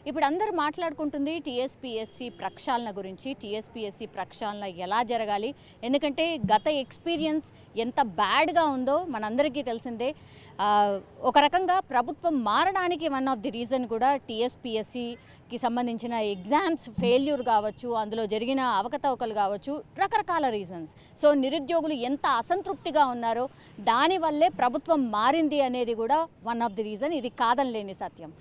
ఇప్పుడు అందరూ మాట్లాడుకుంటుంది టీఎస్పీఎస్సీ ప్రక్షాళన గురించి. టీఎస్పీఎస్సీ ప్రక్షాళన ఎలా జరగాలి? ఎందుకంటే గత ఎక్స్పీరియన్స్ ఎంత బ్యాడ్గా ఉందో మనందరికీ తెలిసిందే. ఒక రకంగా ప్రభుత్వం మారడానికి వన్ ఆఫ్ ది రీజన్ కూడా టీఎస్పీఎస్సీకి సంబంధించిన ఎగ్జామ్స్ ఫెయిల్యూర్ కావచ్చు, అందులో జరిగిన అవకతవకలు కావచ్చు, రకరకాల రీజన్స్. సో నిరుద్యోగులు ఎంత అసంతృప్తిగా ఉన్నారో దానివల్లే ప్రభుత్వం మారింది అనేది కూడా వన్ ఆఫ్ ది రీజన్. ఇది కాదనలేని సత్యం.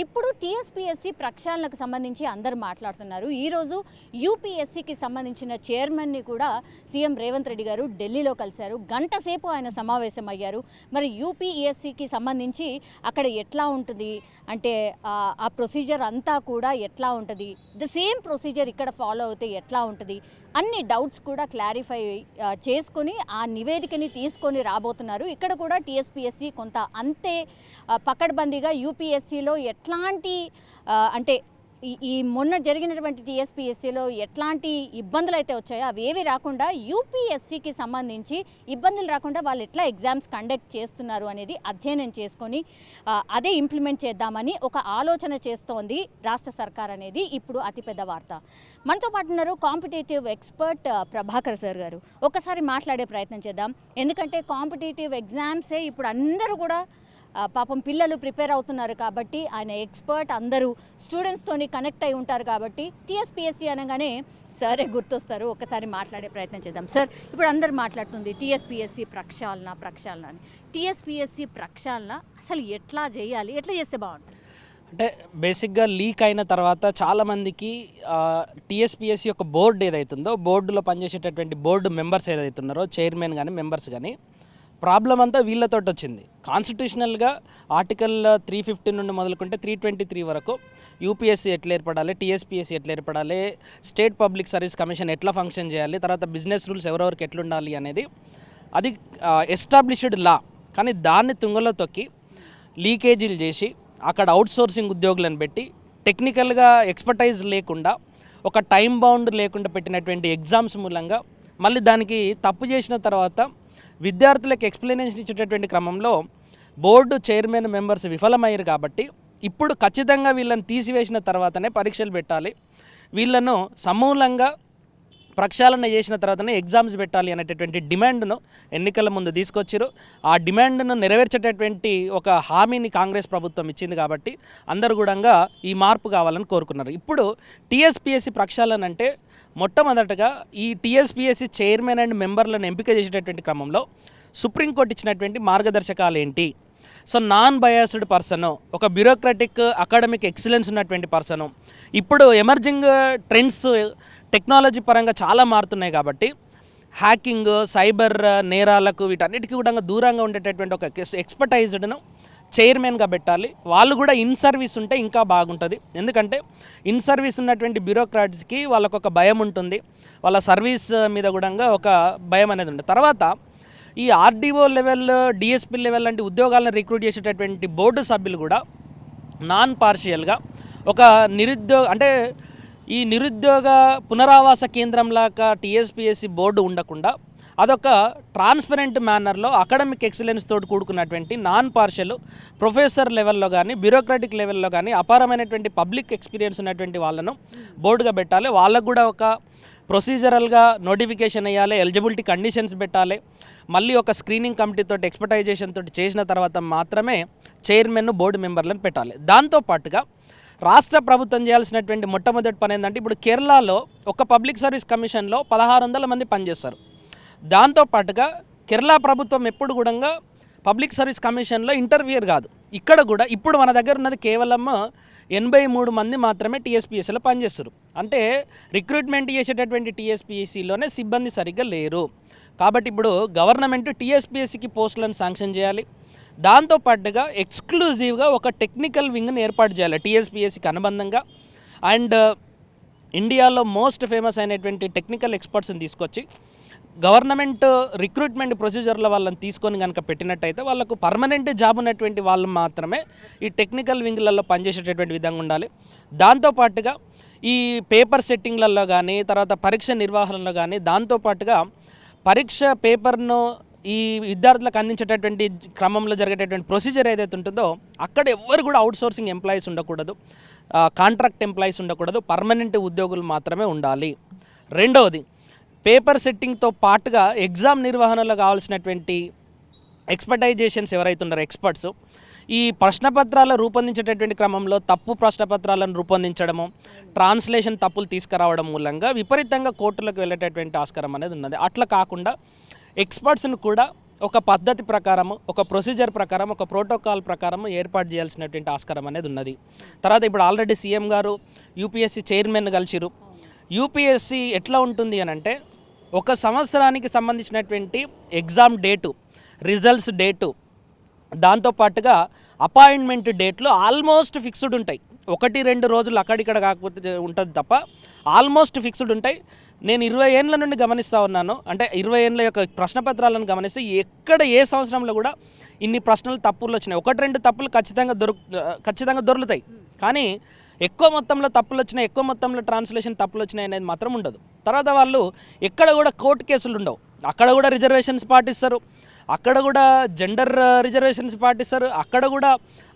ఇప్పుడు టీఎస్పీఎస్సీ ప్రక్షాళనకు సంబంధించి అందరూ మాట్లాడుతున్నారు. ఈరోజు యూపీఎస్సీకి సంబంధించిన చైర్మన్ని కూడా సీఎం రేవంత్ రెడ్డి గారు ఢిల్లీలో కలిశారు. గంట సేపు ఆయన సమావేశం అయ్యారు. మరి యూపీఎస్సీకి సంబంధించి అక్కడ ఎట్లా ఉంటుంది అంటే ఆ ప్రొసీజర్ అంతా కూడా ఎట్లా ఉంటుంది, ద సేమ్ ప్రొసీజర్ ఇక్కడ ఫాలో అవుతే ఎట్లా ఉంటుంది, అన్ని డౌట్స్ కూడా క్లారిఫై చేసుకొని ఆ నివేదికని తీసుకొని రాబోతున్నారు. ఇక్కడ కూడా టీఎస్పీఎస్సీ కొంత అంతే పకడ్బందీగా యూపీఎస్సీలో ఎట్లాంటి అంటే ఈ మొన్న జరిగినటువంటి టీఎస్పీఎస్సీలో ఎట్లాంటి ఇబ్బందులు అయితే వచ్చాయో అవి ఏవి రాకుండా యూపీఎస్సీకి సంబంధించి ఇబ్బందులు రాకుండా వాళ్ళు ఎట్లా ఎగ్జామ్స్ కండక్ట్ చేస్తున్నారు అనేది అధ్యయనం చేసుకొని అదే ఇంప్లిమెంట్ చేద్దామని ఒక ఆలోచన చేస్తోంది రాష్ట్ర సర్కార్ అనేది ఇప్పుడు అతిపెద్ద వార్త. మనతో పాటు ఉన్నారు కాంపిటేటివ్ ఎక్స్పర్ట్ ప్రభాకర్ సార్ గారు. ఒకసారి మాట్లాడే ప్రయత్నం చేద్దాం. ఎందుకంటే కాంపిటేటివ్ ఎగ్జామ్సే ఇప్పుడు అందరూ కూడా పాపం పిల్లలు ప్రిపేర్ అవుతున్నారు కాబట్టి ఆయన ఎక్స్పర్ట్, అందరూ స్టూడెంట్స్తోని కనెక్ట్ అయి ఉంటారు కాబట్టి టీఎస్పీఎస్సీ అనగానే సరే గుర్తొస్తారు. ఒకసారి మాట్లాడే ప్రయత్నం చేద్దాం. సార్, ఇప్పుడు అందరూ మాట్లాడుతుంది టీఎస్పీఎస్సీ ప్రక్షాళన అని. టీఎస్పీఎస్సీ ప్రక్షాళన అసలు ఎట్లా చేయాలి, ఎట్లా చేస్తే బాగుంటుంది? అంటే బేసిక్గా లీక్ అయిన తర్వాత చాలామందికి టీఎస్పీఎస్సీ యొక్క బోర్డు ఏదైతుందో బోర్డులో పనిచేసేటటువంటి బోర్డు మెంబర్స్ ఏదైతున్నారో చైర్మన్ కానీ మెంబర్స్ కానీ ప్రాబ్లం అంతా వీళ్ళతో వచ్చింది. కాన్స్టిట్యూషనల్గా ఆర్టికల్ 350 నుండి మొదలుకుంటే 323 వరకు యూపీఎస్సీ ఎట్లా ఏర్పడాలి, టీఎస్పీఎస్సీ ఎట్లా ఏర్పడాలి, స్టేట్ పబ్లిక్ సర్వీస్ కమిషన్ ఎట్లా ఫంక్షన్ చేయాలి, తర్వాత బిజినెస్ రూల్స్ ఎవరెవరికి ఎట్లుండాలి అనేది అది ఎస్టాబ్లిష్డ్ లా. కానీ దాన్ని తుంగలో తొక్కి లీకేజీలు చేసి అక్కడ అవుట్సోర్సింగ్ ఉద్యోగులను పెట్టి టెక్నికల్గా ఎక్స్పర్టైజ్ లేకుండా ఒక టైం బౌండ్ లేకుండా పెట్టినటువంటి ఎగ్జామ్స్ మూలంగా మళ్ళీ దానికి తప్పు చేసిన తర్వాత విద్యార్థులకు ఎక్స్ప్లెనేషన్ ఇచ్చేటటువంటి క్రమంలో బోర్డు చైర్మన్ మెంబర్స్ విఫలమయ్యారు. కాబట్టి ఇప్పుడు ఖచ్చితంగా వీళ్ళని తీసివేసిన తర్వాతనే పరీక్షలు పెట్టాలి, వీళ్ళను సమూలంగా ప్రక్షాళన చేసిన తర్వాతనే ఎగ్జామ్స్ పెట్టాలి అనేటటువంటి డిమాండ్ను ఎన్నికల ముందు తీసుకొచ్చారు. ఆ డిమాండ్ను నెరవేర్చేటటువంటి ఒక హామీని కాంగ్రెస్ ప్రభుత్వం ఇచ్చింది. కాబట్టి అందరూ కూడా ఈ మార్పు కావాలని కోరుకున్నారు. ఇప్పుడు టీఎస్పీఎస్సీ ప్రక్షాళన అంటే మొట్టమొదటగా ఈ టీఎస్పీఎస్సీ చైర్మన్ అండ్ మెంబర్లను ఎంపిక చేసేటటువంటి క్రమంలో సుప్రీంకోర్టు ఇచ్చినటువంటి మార్గదర్శకాలు ఏంటి? సో నాన్ బయాస్డ్ పర్సను, ఒక బ్యూరోక్రటిక్ అకాడమిక్ ఎక్సలెన్స్ ఉన్నటువంటి పర్సను, ఇప్పుడు ఎమర్జింగ్ ట్రెండ్స్ టెక్నాలజీ పరంగా చాలా మారుతున్నాయి కాబట్టి హ్యాకింగ్, సైబర్ నేరాలకు వీటన్నిటికీ కూడా దూరంగా ఉండేటటువంటి ఒక ఎక్స్పర్టైజ్డ్ను చైర్మన్గా పెట్టాలి. వాళ్ళు కూడా ఇన్ సర్వీస్ ఉంటే ఇంకా బాగుంటుంది. ఎందుకంటే ఇన్ సర్వీస్ ఉన్నటువంటి బ్యూరోక్రాట్స్కి వాళ్ళకు ఒక భయం ఉంటుంది, వాళ్ళ సర్వీస్ మీద కూడా ఒక భయం అనేది ఉంటుంది. తర్వాత ఈ ఆర్డీఓ లెవెల్, డిఎస్పీ లెవెల్ లాంటి ఉద్యోగాలను రిక్రూట్ చేసేటటువంటి బోర్డు సభ్యులు కూడా నాన్ పార్షియల్గా ఒక ఈ నిరుద్యోగ పునరావాస కేంద్రంలాగా టీఎస్పీఎస్సీ బోర్డు ఉండకుండా అదొక ట్రాన్స్పరెంట్ మేనర్లో అకాడమిక్ ఎక్సలెన్స్ తోటి కూడుకున్నటువంటి నాన్ పార్షియల్ ప్రొఫెసర్ లెవెల్లో కానీ బ్యూరోక్రాటిక్ లెవెల్లో కానీ అపారమైనటువంటి పబ్లిక్ ఎక్స్పీరియన్స్ ఉన్నటువంటి వాళ్ళను బోర్డుగా పెట్టాలి. వాళ్ళకు కూడా ఒక ప్రొసీజరల్గా నోటిఫికేషన్ వేయాలి, ఎలిజిబిలిటీ కండిషన్స్ పెట్టాలి. మళ్ళీ ఒక స్క్రీనింగ్ కమిటీతో ఎక్స్పర్టైజేషన్ తోటి చేసిన తర్వాత మాత్రమే చైర్మన్ బోర్డు మెంబర్లను పెట్టాలి. దాంతోపాటుగా రాష్ట్ర ప్రభుత్వం చేయాల్సినటువంటి మొట్టమొదటి పని ఏంటంటే ఇప్పుడు కేరళలో ఒక పబ్లిక్ సర్వీస్ కమిషన్లో 1600 మంది పనిచేస్తారు. దాంతోపాటుగా కేరళ ప్రభుత్వం ఎప్పుడు కూడా పబ్లిక్ సర్వీస్ కమిషన్లో ఇంటర్వ్యూయర్ కాదు. ఇక్కడ కూడా ఇప్పుడు మన దగ్గర ఉన్నది కేవలం 83 మంది మాత్రమే టీఎస్పీఎస్సీలో పనిచేస్తారు. అంటే రిక్రూట్మెంట్ చేసేటటువంటి టీఎస్పీఎస్సీలోనే సిబ్బంది సరిగ్గా లేరు. కాబట్టి ఇప్పుడు గవర్నమెంట్ టీఎస్పీఎస్సీకి పోస్టులను శాంక్షన్ చేయాలి. దాంతోపాటుగా ఎక్స్క్లూజివ్గా ఒక టెక్నికల్ వింగ్ని ఏర్పాటు చేయాలి టీఎస్పీఎస్సీకి అనుబంధంగా. అండ్ ఇండియాలో మోస్ట్ ఫేమస్ అయినటువంటి టెక్నికల్ ఎక్స్పర్ట్స్ని తీసుకొచ్చి గవర్నమెంట్ రిక్రూట్మెంట్ ప్రొసీజర్లో వాళ్ళని తీసుకొని కనుక పెట్టినట్టయితే వాళ్ళకు పర్మనెంట్ జాబ్ ఉన్నటువంటి వాళ్ళు మాత్రమే ఈ టెక్నికల్ వింగ్లలో పనిచేసేటటువంటి విధంగా ఉండాలి. దాంతోపాటుగా ఈ పేపర్ సెట్టింగ్లలో కానీ తర్వాత పరీక్ష నిర్వహణలో కానీ దాంతోపాటుగా పరీక్ష పేపర్ను ఈ విద్యార్థులకు అందించేటటువంటి క్రమంలో జరిగేటటువంటి ప్రొసీజర్ ఏదైతే ఉంటుందో అక్కడ ఎవ్వరు కూడా అవుట్సోర్సింగ్ ఎంప్లాయీస్ ఉండకూడదు. కాంట్రాక్ట్ ఎంప్లాయీస్ ఉండకూడదు, పర్మనెంట్ ఉద్యోగులు మాత్రమే ఉండాలి. రెండవది, పేపర్ సెట్టింగ్తో పాటుగా ఎగ్జామ్ నిర్వహణలో కావాల్సినటువంటి ఎక్స్పర్టైజేషన్స్ ఎవరైతే ఉన్నారో ఎక్స్పర్ట్స్, ఈ ప్రశ్నపత్రాలు రూపొందించేటటువంటి క్రమంలో తప్పు ప్రశ్నపత్రాలను రూపొందించడము, ట్రాన్స్లేషన్ తప్పులు తీసుకురావడం మూలంగా విపరీతంగా కోర్టులకు వెళ్ళేటటువంటి ఆస్కారం అనేది ఉన్నది. అట్లా కాకుండా ఎక్స్పర్ట్స్ను కూడా ఒక పద్ధతి ప్రకారము, ఒక ప్రొసీజర్ ప్రకారం, ఒక ప్రోటోకాల్ ప్రకారం ఏర్పాటు చేయాల్సినటువంటి ఆస్కారం అనేది ఉన్నది. తర్వాత ఇప్పుడు ఆల్రెడీ సీఎం గారు యూపీఎస్సీ చైర్మన్ కలిసిరు. యూపీఎస్సీ ఎట్లా ఉంటుంది అని అంటే, ఒక సంవత్సరానికి సంబంధించినటువంటి ఎగ్జామ్ డేటు, రిజల్ట్స్ డేటు, దాంతోపాటుగా అపాయింట్మెంట్ డేట్లు ఆల్మోస్ట్ ఫిక్స్డ్ ఉంటాయి. 1-2 రోజులు అక్కడిక్కడ కాకపోతే ఉంటుంది తప్ప ఆల్మోస్ట్ ఫిక్స్డ్ ఉంటాయి. నేను 20 ఏళ్ళ నుండి గమనిస్తూ ఉన్నాను. అంటే 20 ఏళ్ళ యొక్క ప్రశ్నపత్రాలను గమనిస్తే ఎక్కడ ఏ సంవత్సరంలో కూడా ఇన్ని ప్రశ్నలు తప్పులు వచ్చినాయి. 1-2 తప్పులు ఖచ్చితంగా దొరుకుతాయి. కానీ ఎక్కువ మొత్తంలో తప్పులు వచ్చినాయి, ఎక్కువ మొత్తంలో ట్రాన్స్లేషన్ తప్పులు వచ్చినాయి అనేది మాత్రం ఉండదు. తర్వాత వాళ్ళు ఎక్కడ కూడా కోర్టు కేసులు ఉండవు. అక్కడ కూడా రిజర్వేషన్స్ పాటిస్తారు, అక్కడ కూడా జెండర్ రిజర్వేషన్స్ పాటిస్తారు, అక్కడ కూడా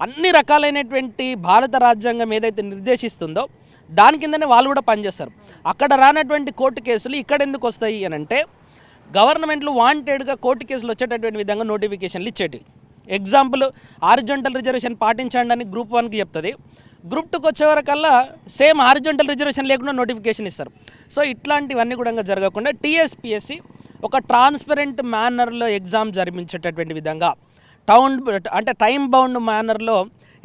అన్ని రకాలైనటువంటి భారత రాజ్యాంగం ఏదైతే నిర్దేశిస్తుందో దాని కిందనే వాళ్ళు కూడా పనిచేస్తారు. అక్కడ రానటువంటి కోర్టు కేసులు ఇక్కడ ఎందుకు వస్తాయి అని అంటే, గవర్నమెంట్లు వాంటెడ్గా కోర్టు కేసులు వచ్చేటటువంటి విధంగా నోటిఫికేషన్లు ఇచ్చేటి. ఎగ్జాంపుల్, హారిజాంటల్ రిజర్వేషన్ పాటించండి అని గ్రూప్ 1కి చెప్తుంది, గ్రూప్ 2కి వచ్చేవరకల్లా సేమ్ హారిజాంటల్ రిజర్వేషన్ లేకుండా నోటిఫికేషన్ ఇస్తారు. సో ఇట్లాంటివన్నీ కూడా జరగకుండా టీఎస్పీఎస్సీ ఒక ట్రాన్స్పరెంట్ మేనర్లో ఎగ్జామ్ జరిపించేటటువంటి విధంగా, టైం బౌండ్ మేనర్లో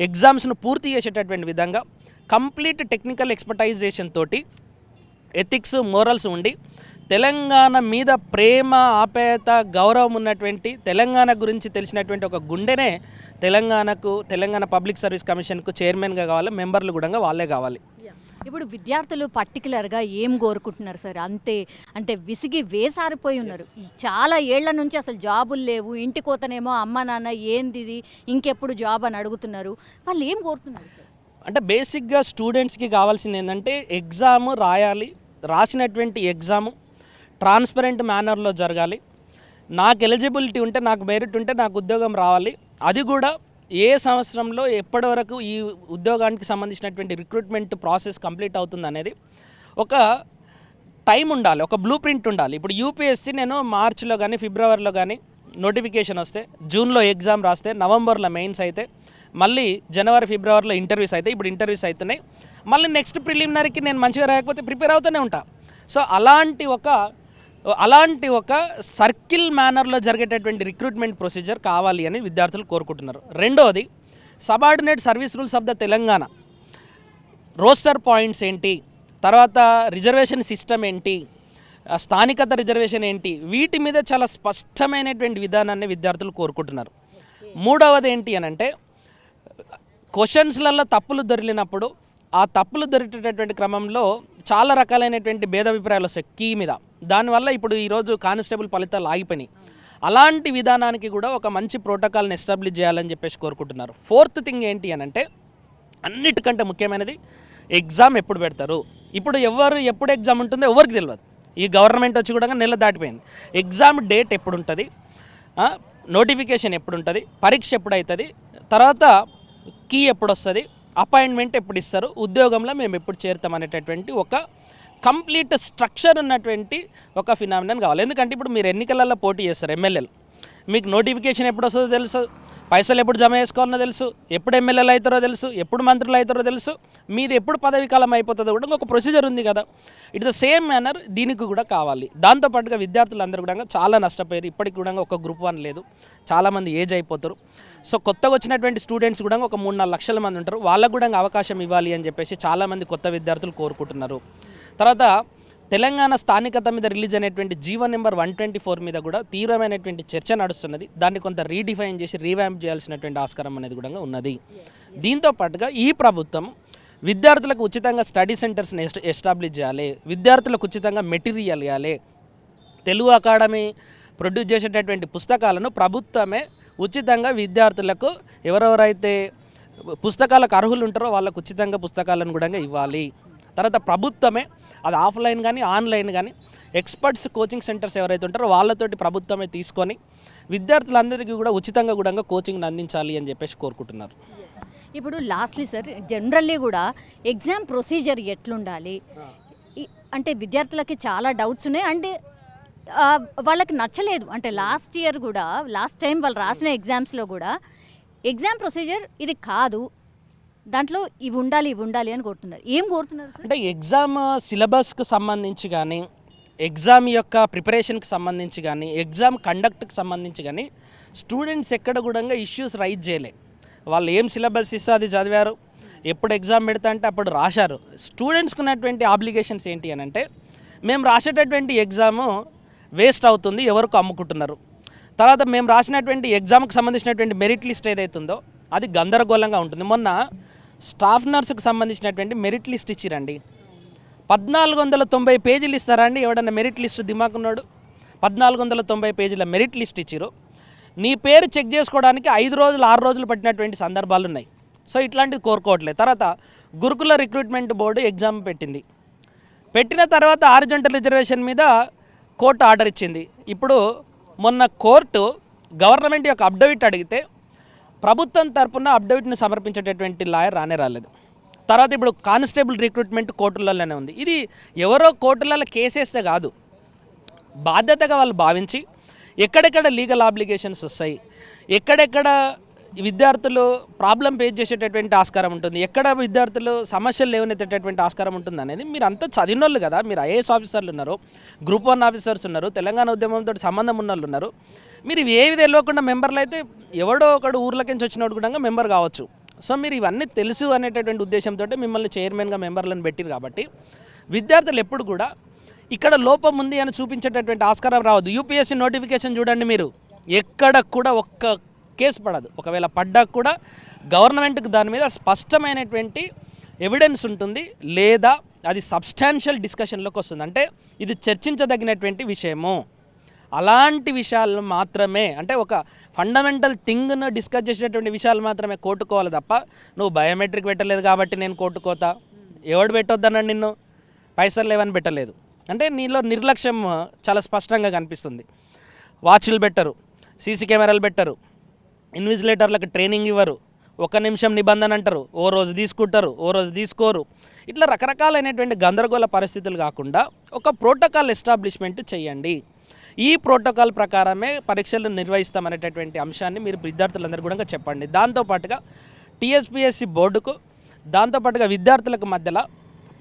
ఎగ్జామ్స్ను పూర్తి చేసేటటువంటి విధంగా, కంప్లీట్ టెక్నికల్ ఎక్స్పర్టైజేషన్ తోటి, ఎథిక్స్ మోరల్స్ ఉండి, తెలంగాణ మీద ప్రేమ, ఆప్యాయత, గౌరవం ఉన్నటువంటి, తెలంగాణ గురించి తెలిసినటువంటి ఒక గుండెనే తెలంగాణ పబ్లిక్ సర్వీస్ కమిషన్కు చైర్మన్గా కావాలి, మెంబర్లు కూడా వాళ్ళే కావాలి. ఇప్పుడు విద్యార్థులు పర్టికులర్గా ఏం కోరుకుంటున్నారు సార్? అంటే విసిగి వేసారిపోయి ఉన్నారు. చాలా ఏళ్ల నుంచి అసలు జాబులు లేవు, ఇంటికోతనేమో అమ్మ నాన్న ఏంది ఇది ఇంకెప్పుడు జాబ్ అని అడుగుతున్నారు. వాళ్ళు ఏం కోరుతున్నారు సార్? అంటే బేసిక్గా స్టూడెంట్స్కి కావాల్సింది ఏంటంటే, ఎగ్జామ్ రాయాలి, రాసినటువంటి ఎగ్జాము ట్రాన్స్పరెంట్ మేనర్లో జరగాలి, నాకు ఎలిజిబిలిటీ ఉంటే, నాకు మెరిట్ ఉంటే నాకు ఉద్యోగం రావాలి. అది కూడా ఏ సంవత్సరంలో ఎప్పటి వరకు ఈ ఉద్యోగానికి సంబంధించినటువంటి రిక్రూట్మెంట్ ప్రాసెస్ కంప్లీట్ అవుతుంది అనేది ఒక టైం ఉండాలి, ఒక బ్లూ ప్రింట్ ఉండాలి. ఇప్పుడు యూపీఎస్సీ నేను మార్చిలో కానీ ఫిబ్రవరిలో కానీ నోటిఫికేషన్ వస్తే, జూన్లో ఎగ్జామ్ రాస్తే, నవంబర్లో మెయిన్స్ అయితే, మళ్ళీ జనవరి ఫిబ్రవరిలో ఇంటర్వ్యూస్ అయితే, ఇప్పుడు ఇంటర్వ్యూస్ అవుతున్నాయి, మళ్ళీ నెక్స్ట్ ప్రిలిమినరీకి నేను మంచిగా రాకపోతే ప్రిపేర్ అవుతూనే ఉంటా. సో అలాంటి ఒక సర్కిల్ మేనర్లో జరిగేటటువంటి రిక్రూట్మెంట్ ప్రొసీజర్ కావాలి అని విద్యార్థులు కోరుకుంటున్నారు. రెండవది, subordinate service rules of the Telangana, roster points ఏంటి, తర్వాత రిజర్వేషన్ సిస్టమ్ ఏంటి, స్థానికత రిజర్వేషన్ ఏంటి, వీటి మీద చాలా స్పష్టమైనటువంటి విధానాన్ని విద్యార్థులు కోరుకుంటున్నారు. మూడవది ఏంటి అని అంటే, క్వశ్చన్స్లలో తప్పులు దొరికినప్పుడు ఆ తప్పులు దొరికేటటువంటి క్రమంలో చాలా రకాలైనటువంటి భేదాభిప్రాయాలు వస్తాయి కీ మీద. దానివల్ల ఇప్పుడు ఈరోజు కానిస్టేబుల్ ఫలితాలు ఆగిపోయినాయి. అలాంటి విధానానికి కూడా ఒక మంచి ప్రోటోకాల్ని ఎస్టాబ్లిష్ చేయాలని చెప్పేసి కోరుకుంటున్నారు. ఫోర్త్ థింగ్ ఏంటి అని అంటే, అన్నిటికంటే ముఖ్యమైనది ఎగ్జామ్ ఎప్పుడు పెడతారు. ఇప్పుడు ఎప్పుడు ఎగ్జామ్ ఉంటుందో ఎవరికి తెలియదు. ఈ గవర్నమెంట్ వచ్చి కూడా నెల దాటిపోయింది. ఎగ్జామ్ డేట్ ఎప్పుడు ఉంటుంది, నోటిఫికేషన్ ఎప్పుడు ఉంటుంది, పరీక్ష ఎప్పుడు అవుతుంది, తర్వాత కీ ఎప్పుడు వస్తుంది, అపాయింట్మెంట్ ఎప్పుడు ఇస్తారు, ఉద్యోగంలో మేము ఎప్పుడు చేరుతాం అనేటటువంటి ఒక కంప్లీట్ స్ట్రక్చర్ ఉన్నటువంటి ఒక ఫినామినన్ కావాలి. ఎందుకంటే ఇప్పుడు మీరు ఎన్నికలలో పోటీ చేస్తారు, ఎమ్మెల్యేలు, మీకు నోటిఫికేషన్ ఎప్పుడు వస్తుందో తెలుసు, పైసలు ఎప్పుడు జమ చేసుకోవాలనో తెలుసు, ఎప్పుడు ఎమ్మెల్యేలు అవుతారో తెలుసు, ఎప్పుడు మంత్రులు అవుతారో తెలుసు, మీది ఎప్పుడు పదవి కాలం అయిపోతుందో కూడా ఒక ప్రొసీజర్ ఉంది కదా. ఇట్ ద సేమ్ మేనర్ దీనికి కూడా కావాలి. దాంతోపాటుగా విద్యార్థులందరూ కూడా చాలా నష్టపోయారు. ఇప్పటికి కూడా ఒక గ్రూప్ 1 లేదు, చాలామంది ఏజ్ అయిపోతారు. సో కొత్తగా వచ్చినటువంటి స్టూడెంట్స్ కూడా ఒక 3-4 లక్షల మంది ఉంటారు. వాళ్ళకు కూడా అవకాశం ఇవ్వాలి అని చెప్పేసి చాలామంది కొత్త విద్యార్థులు కోరుకుంటున్నారు. తర్వాత తెలంగాణ స్థానికత మీద రిలీజ్ అయినటువంటి జీవో నెంబర్ 124 మీద కూడా తీవ్రమైనటువంటి చర్చ నడుస్తున్నది. దాన్ని కొంత రీడిఫైన్ చేసి రీవ్యాంప్ చేయాల్సినటువంటి ఆస్కారం అనేది కూడా ఉన్నది. దీంతో పాటుగా ఈ ప్రభుత్వం విద్యార్థులకు ఉచితంగా స్టడీ సెంటర్స్ని ఎస్టాబ్లిష్ చేయాలి, విద్యార్థులకు ఉచితంగా మెటీరియల్ ఇవ్వాలి, తెలుగు అకాడమీ ప్రొడ్యూస్ చేసేటటువంటి పుస్తకాలను ప్రభుత్వమే ఉచితంగా విద్యార్థులకు ఎవరెవరైతే పుస్తకాలకు అర్హులు ఉంటారో వాళ్ళకు ఉచితంగా పుస్తకాలను కూడా ఇవ్వాలి. తర్వాత ప్రభుత్వమే అది ఆఫ్లైన్ కానీ ఆన్లైన్ కానీ ఎక్స్పర్ట్స్ కోచింగ్ సెంటర్స్ ఎవరైతే ఉంటారో వాళ్ళతోటి ప్రభుత్వమే తీసుకొని విద్యార్థులందరికీ కూడా ఉచితంగా కూడా కోచింగ్ని అందించాలి అని చెప్పేసి కోరుకుంటున్నారు. ఇప్పుడు లాస్ట్లీ సార్, జనరల్లీ కూడా ఎగ్జామ్ ప్రొసీజర్ ఎట్లుండాలి? అంటే విద్యార్థులకి చాలా డౌట్స్ ఉన్నాయి. అండ్ వాళ్ళకి నచ్చలేదు. అంటే లాస్ట్ ఇయర్ కూడా, లాస్ట్ టైం వాళ్ళు రాసిన ఎగ్జామ్స్లో కూడా ఎగ్జామ్ ప్రొసీజర్ ఇది కాదు, దాంట్లో ఇవి ఉండాలి అని కోరుతున్నారు. ఏం కోరుతున్నారు? అంటే ఎగ్జామ్ సిలబస్కి సంబంధించి కానీ, ఎగ్జామ్ యొక్క ప్రిపరేషన్కి సంబంధించి కానీ, ఎగ్జామ్ కండక్ట్కి సంబంధించి కానీ స్టూడెంట్స్ ఎక్కడ కూడా ఇష్యూస్ రైజ్ చేయలే. వాళ్ళు ఏం సిలబస్ ఇస్తే అది చదివారు, ఎప్పుడు ఎగ్జామ్ పెడతా అంటే అప్పుడు రాశారు. స్టూడెంట్స్కి ఉన్నటువంటి ఆబ్లిగేషన్స్ ఏంటి అని అంటే, మేము రాసేటటువంటి ఎగ్జాము వేస్ట్ అవుతుంది, ఎవరికి అమ్ముకుంటున్నారు. తర్వాత మేము రాసినటువంటి ఎగ్జామ్కి సంబంధించినటువంటి మెరిట్ లిస్ట్ ఏదైతుందో అది గందరగోళంగా ఉంటుంది. మొన్న స్టాఫ్ నర్సుకు సంబంధించినటువంటి మెరిట్ లిస్ట్ ఇచ్చిరండి. 1490 పేజీలు ఇస్తారా అండి? ఎవడన్నా మెరిట్ లిస్ట్ దిమాకున్నాడు? 1490 పేజీల మెరిట్ లిస్ట్ ఇచ్చిరు. నీ పేరు చెక్ చేసుకోవడానికి 5 రోజులు 6 రోజులు పట్టినటువంటి సందర్భాలు ఉన్నాయి. సో ఇట్లాంటివి కోరుకోవట్లేదు. తర్వాత గురుకుల రిక్రూట్మెంట్ బోర్డు ఎగ్జామ్ పెట్టిన తర్వాత హారిజాంటల్ రిజర్వేషన్ మీద కోర్టు ఆర్డర్ ఇచ్చింది. ఇప్పుడు మొన్న కోర్టు గవర్నమెంట్ యొక్క అఫిడవిట్ అడిగితే ప్రభుత్వం తరపున అఫిడవిట్ని సమర్పించేటటువంటి లాయర్ రాలేదు. తర్వాత ఇప్పుడు కానిస్టేబుల్ రిక్రూట్మెంట్ కోర్టులలోనే ఉంది. ఇది ఎవరో కోర్టులలో కేసేస్తే కాదు, బాధ్యతగా వాళ్ళు భావించి ఎక్కడెక్కడ లీగల్ ఆబ్లిగేషన్స్ వస్తాయి, ఎక్కడెక్కడ విద్యార్థులు ప్రాబ్లం ఫేస్ చేసేటటువంటి ఆస్కారం ఉంటుంది, ఎక్కడ విద్యార్థులు సమస్యలు లేవనెత్తేటటువంటి ఆస్కారం ఉంటుంది అనేది మీరు అంతా చదివినోళ్ళు కదా. మీరు ఐఏఎస్ ఆఫీసర్లు ఉన్నారు, గ్రూప్ 1 ఆఫీసర్స్ ఉన్నారు, తెలంగాణ ఉద్యమంతో సంబంధం ఉన్న వాళ్ళు ఉన్నారు. మీరు ఏవి తెలియకుండా మెంబర్లు అయితే ఎవడో ఒకడు ఊర్లకించి వచ్చినోడు కూడా మెంబర్ కావచ్చు. సో మీరు ఇవన్నీ తెలుసు అనేటటువంటి ఉద్దేశంతో మిమ్మల్ని చైర్మన్గా మెంబర్లను పెట్టిరు. కాబట్టి విద్యార్థులు ఎప్పుడు కూడా ఇక్కడ లోపం ఉంది అని చూపించేటటువంటి ఆస్కారం రావద్దు. యూపీఎస్సీ నోటిఫికేషన్ చూడండి, మీరు ఎక్కడ కూడా ఒక్క కేసు పడదు. ఒకవేళ పడ్డా కూడా గవర్నమెంట్కి దాని మీద స్పష్టమైనటువంటి ఎవిడెన్స్ ఉంటుంది, లేదా అది సబ్స్టాన్షియల్ డిస్కషన్లోకి వస్తుంది. అంటే ఇది చర్చించదగినటువంటి విషయము. అలాంటి విషయాలు మాత్రమే, అంటే ఒక ఫండమెంటల్ థింగ్ను డిస్కస్ చేసేటటువంటి విషయాలు మాత్రమే కోర్టుకోవాలి తప్ప, నువ్వు బయోమెట్రిక్ పెట్టలేదు కాబట్టి నేను కోర్టుకోతా, ఎవడు పెట్టొద్దన్నాడు నిన్ను, పైసలు లేవని పెట్టలేదు అంటే నీలో నిర్లక్ష్యం చాలా స్పష్టంగా కనిపిస్తుంది. వాచ్లు పెట్టరు, సీసీ కెమెరాలు పెట్టరు, ఇన్విజిలేటర్లకు ట్రైనింగ్ ఇవ్వరు, 1 నిమిషం నిబంధన అంటారు, ఓ రోజు తీసుకుంటారు, ఓ రోజు తీసుకోరు. ఇట్లా రకరకాలైనటువంటి గందరగోళ పరిస్థితులు కాకుండా ఒక ప్రోటోకాల్ ఎస్టాబ్లిష్మెంట్ చేయండి. ఈ ప్రోటోకాల్ ప్రకారమే పరీక్షలు నిర్వహిస్తామనేటటువంటి అంశాన్ని మీరు విద్యార్థులందరూ కూడా చెప్పండి. దాంతోపాటుగా టీఎస్పీఎస్సీ బోర్డుకు, దాంతోపాటుగా విద్యార్థులకు మధ్యలో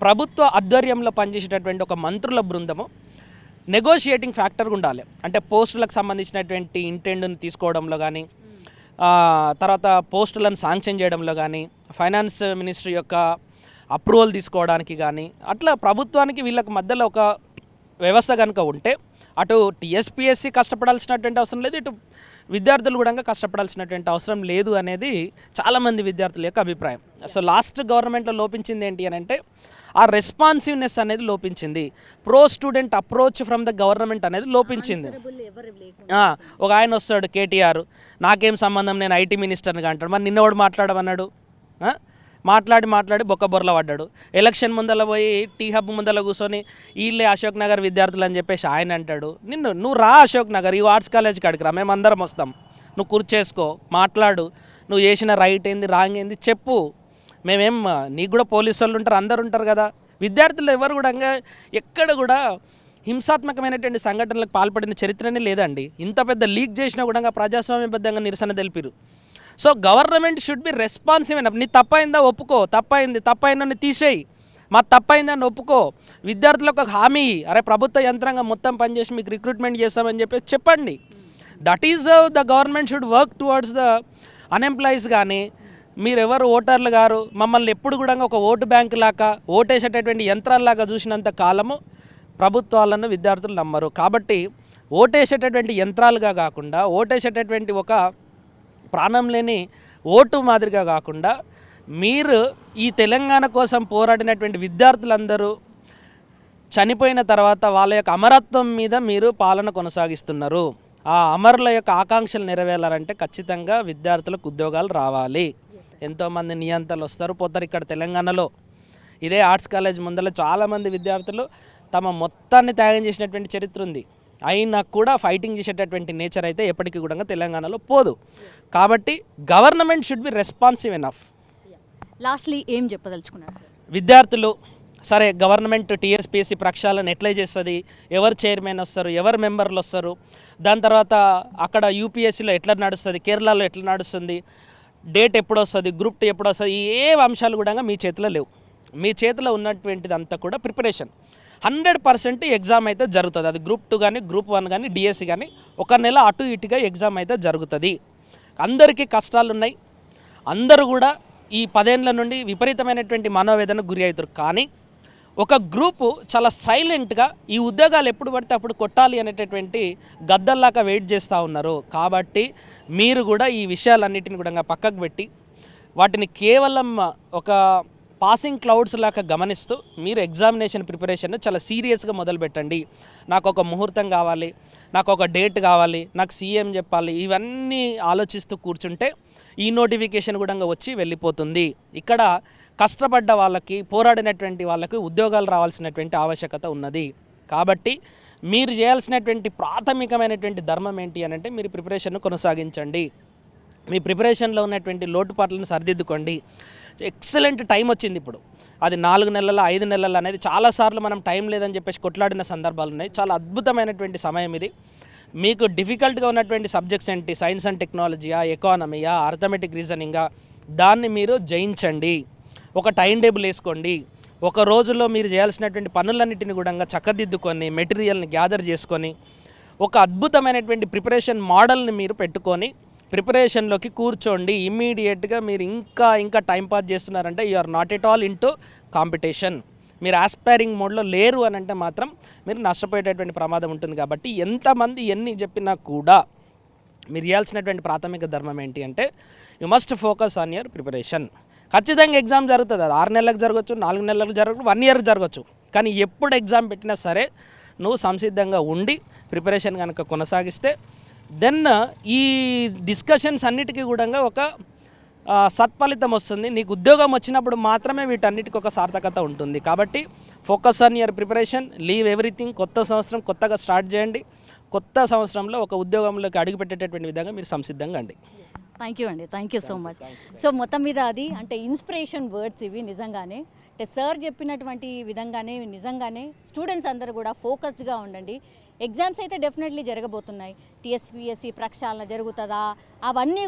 ప్రభుత్వ ఆధ్వర్యంలో పనిచేసేటటువంటి ఒక మంత్రుల బృందము నెగోషియేటింగ్ ఫ్యాక్టర్గా ఉండాలి. అంటే పోస్టులకు సంబంధించినటువంటి ఇంటెండ్ని తీసుకోవడంలో కానీ, తర్వాత పోస్టులను శాంక్షన్ చేయడంలో కానీ, ఫైనాన్స్ మినిస్ట్రీ యొక్క అప్రూవల్ తీసుకోవడానికి కానీ, అట్లా ప్రభుత్వానికి వీళ్ళకి మధ్యలో ఒక వ్యవస్థ కనుక ఉంటే అటు టీఎస్పీఎస్సీ కష్టపడాల్సినటువంటి అవసరం లేదు, ఇటు విద్యార్థులు కూడా కష్టపడాల్సినటువంటి అవసరం లేదు అనేది చాలామంది విద్యార్థుల యొక్క అభిప్రాయం. సో లాస్ట్ గవర్నమెంట్లో లోపించింది ఏంటి అని అంటే ఆ రెస్పాన్సివ్నెస్ అనేది లోపించింది. Pro student approach from the government అనేది లోపించింది. ఒక ఆయన వస్తాడు కేటీఆర్, నాకేం సంబంధం, నేను ఐటీ మినిస్టర్గా అంటాడు. మరి నిన్నవాడు మాట్లాడమన్నాడు, మాట్లాడి బొక్కబొర్ల పడ్డాడు. ఎలక్షన్ ముందల పోయి టీ హబ్ ముందల కూర్చొని వీళ్ళే అశోక్ నగర్ విద్యార్థులు అని చెప్పేసి ఆయన అంటాడు. నువ్వు రా అశోక్ నగర్, ఈ ఆర్ట్స్ కాలేజ్కి అడిగి రా, మేమందరం వస్తాం, నువ్వు కూర్చేసుకో, మాట్లాడు, నువ్వు చేసిన రైట్ ఏంది రాంగ్ ఏంది చెప్పు. మేమేం, నీకు కూడా పోలీసు వాళ్ళు ఉంటారు, అందరు ఉంటారు కదా. విద్యార్థులు ఎవరు కూడా ఎక్కడ కూడా హింసాత్మకమైనటువంటి సంఘటనలకు పాల్పడిన చరిత్రనే లేదండి. ఇంత పెద్ద లీక్ చేసినా కూడా ప్రజాస్వామ్యబద్ధంగా నిరసన తెలిపిరు. So government should be responsive అయినప్పుడు, నీ తప్పైందా ఒప్పుకో, తప్పైందని తీసేయి, మా తప్పైందని ఒప్పుకో. విద్యార్థులకు ఒక హామీ, అరే ప్రభుత్వ యంత్రాంగం మొత్తం పనిచేసి మీకు రిక్రూట్మెంట్ చేస్తామని చెప్పేసి చెప్పండి. That is the government should work towards the unemployees. కానీ మీరెవరు ఓటర్లు గారు మమ్మల్ని ఎప్పుడు కూడా ఒక ఓటు బ్యాంకు లాగా, ఓటేసేటటువంటి యంత్రాల్లాగా చూసినంత కాలము ప్రభుత్వాలను విద్యార్థులు నమ్మరు. కాబట్టి ఓటేసేటటువంటి యంత్రాలుగా కాకుండా, ఓటేసేటటువంటి ఒక ప్రాణం లేని ఓటు మాదిరిగా కాకుండా, మీరు ఈ తెలంగాణ కోసం పోరాడినటువంటి విద్యార్థులందరూ చనిపోయిన తర్వాత వాళ్ళ యొక్క అమరత్వం మీద మీరు పాలన కొనసాగిస్తున్నారు. ఆ అమరుల యొక్క ఆకాంక్షలు నెరవేరాలంటే ఖచ్చితంగా విద్యార్థులకు ఉద్యోగాలు రావాలి. ఎంతోమంది నియంతలు వస్తారు పోతారు. ఇక్కడ తెలంగాణలో ఇదే ఆర్ట్స్ కాలేజ్ ముందర చాలామంది విద్యార్థులు తమ మొత్తాన్ని త్యాగం చేసినటువంటి చరిత్ర ఉంది. అయినా కూడా ఫైటింగ్ చేసేటటువంటి నేచర్ అయితే ఎప్పటికీ కూడా తెలంగాణలో పోదు. కాబట్టి government should be responsive enough. Lastly ఏం చెప్పదలుచుకున్నారు సార్? విద్యార్థులు సరే గవర్నమెంట్ టీఎస్పీఎస్సీ ప్రక్షాళన ఎట్లా చేస్తుంది, ఎవరు చైర్మన్ వస్తారు, ఎవరు మెంబర్లు వస్తారు, దాని తర్వాత అక్కడ యూపీఎస్సీలో ఎట్లా నడుస్తుంది, కేరళలో ఎట్లా నడుస్తుంది, డేట్ ఎప్పుడు వస్తుంది, గ్రూప్ 2 ఎప్పుడు వస్తుంది, ఏ అంశాలు కూడా మీ చేతిలో లేవు. మీ చేతిలో ఉన్నటువంటిది అంతా కూడా ప్రిపరేషన్. 100% ఎగ్జామ్ అయితే జరుగుతుంది. అది గ్రూప్ 2 కానీ గ్రూప్ 1 కానీ డిఎస్సి కానీ ఒక నెల అటు ఇటుగా ఎగ్జామ్ అయితే జరుగుతుంది. అందరికీ కష్టాలు ఉన్నాయి. అందరూ కూడా ఈ 10 ఏళ్ల నుండి విపరీతమైనటువంటి మనోవేదనకు గురి అవుతారు. కానీ ఒక గ్రూపు చాలా సైలెంట్గా ఈ ఉద్యోగాలు ఎప్పుడు పడితే అప్పుడు కొట్టాలి అనేటటువంటి గద్దల్లాగా వెయిట్ చేస్తూ ఉన్నారు. కాబట్టి మీరు కూడా ఈ విషయాలన్నిటిని కూడా పక్కకు పెట్టి వాటిని కేవలం ఒక పాసింగ్ క్లౌడ్స్ లాగా గమనిస్తూ మీరు ఎగ్జామినేషన్ ప్రిపరేషన్ చాలా సీరియస్గా మొదలుపెట్టండి. నాకు ఒక ముహూర్తం కావాలి, నాకు ఒక డేట్ కావాలి, నాకు సీఎం చెప్పాలి, ఇవన్నీ ఆలోచిస్తూ కూర్చుంటే ఈ నోటిఫికేషన్ కూడా వచ్చి వెళ్ళిపోతుంది. ఇక్కడ కష్టపడ్డ వాళ్ళకి, పోరాడినటువంటి వాళ్ళకి ఉద్యోగాలు రావాల్సినటువంటి ఆవశ్యకత ఉన్నది. కాబట్టి మీరు చేయాల్సినటువంటి ప్రాథమికమైనటువంటి ధర్మం ఏంటి అని అంటే మీరు ప్రిపరేషన్ను కొనసాగించండి. మీ ప్రిపరేషన్లో ఉన్నటువంటి లోటుపాట్లను సరిదిద్దుకోండి. ఎక్సలెంట్ టైం వచ్చింది ఇప్పుడు. అది 4 నెలల 5 నెలలు అనేది చాలాసార్లు మనం టైం లేదని చెప్పేసి కొట్లాడిన సందర్భాలు ఉన్నాయి. చాలా అద్భుతమైనటువంటి సమయం ఇది. మీకు డిఫికల్ట్గా ఉన్నటువంటి సబ్జెక్ట్స్ ఏంటి, సైన్స్ అండ్ టెక్నాలజీయా, ఎకానమీయా, అర్థమెటిక్ రీజనింగా, దాన్ని మీరు జయించండి. ఒక టైం టేబుల్ వేసుకోండి. ఒక రోజులో మీరు చేయాల్సినటువంటి పనులన్నింటినీ కూడా చక్కదిద్దుకొని మెటీరియల్ని గ్యాదర్ చేసుకొని ఒక అద్భుతమైనటువంటి ప్రిపరేషన్ మోడల్ని మీరు పెట్టుకొని ప్రిపరేషన్లోకి కూర్చోండి. ఇమ్మీడియట్గా మీరు ఇంకా టైం పాస్ చేస్తున్నారంటే you are not at all into competition. మీరు ఆస్పైరింగ్ మోడ్లో లేరు అని అంటే మాత్రం మీరు నష్టపోయేటటువంటి ప్రమాదం ఉంటుంది. కాబట్టి ఎంతమంది ఎన్ని చెప్పినా కూడా మీరు చేయాల్సినటువంటి ప్రాథమిక ధర్మం ఏంటి అంటే you must focus on your preparation. ఖచ్చితంగా ఎగ్జామ్ జరుగుతుంది. అది 6 నెలలకు జరగచ్చు, 4 నెలలకు జరగచ్చు, 1 ఇయర్ జరగచ్చు. కానీ ఎప్పుడు ఎగ్జామ్ పెట్టినా సరే నువ్వు సంసిద్ధంగా ఉండి ప్రిపరేషన్ కనుక కొనసాగిస్తే దెన్ ఈ డిస్కషన్స్ అన్నిటికీ కూడా ఒక సత్ఫలితం వస్తుంది. నీకు ఉద్యోగం వచ్చినప్పుడు మాత్రమే వీటన్నిటికీ ఒక సార్థకత ఉంటుంది. కాబట్టి focus on your preparation, leave everything. కొత్త సంవత్సరం కొత్తగా స్టార్ట్ చేయండి. కొత్త సంవత్సరంలో ఒక ఉద్యోగంలోకి అడుగుపెట్టేటటువంటి విధంగా మీరు సంసిద్ధంగా అండి. థ్యాంక్ యూ అండి, thank you so much. So మొత్తం మీద అది అంటే ఇన్స్పిరేషన్ వర్డ్స్ ఇవి. నిజంగానే అంటే సార్ చెప్పినటువంటి విధంగానే నిజంగానే స్టూడెంట్స్ అందరూ కూడా ఫోకస్డ్గా ఉండండి. ఎగ్జామ్స్ అయితే డెఫినెట్లీ జరగబోతున్నాయి. టీఎస్పీఎస్సీ ప్రక్షాళన జరుగుతుందా అవన్నీ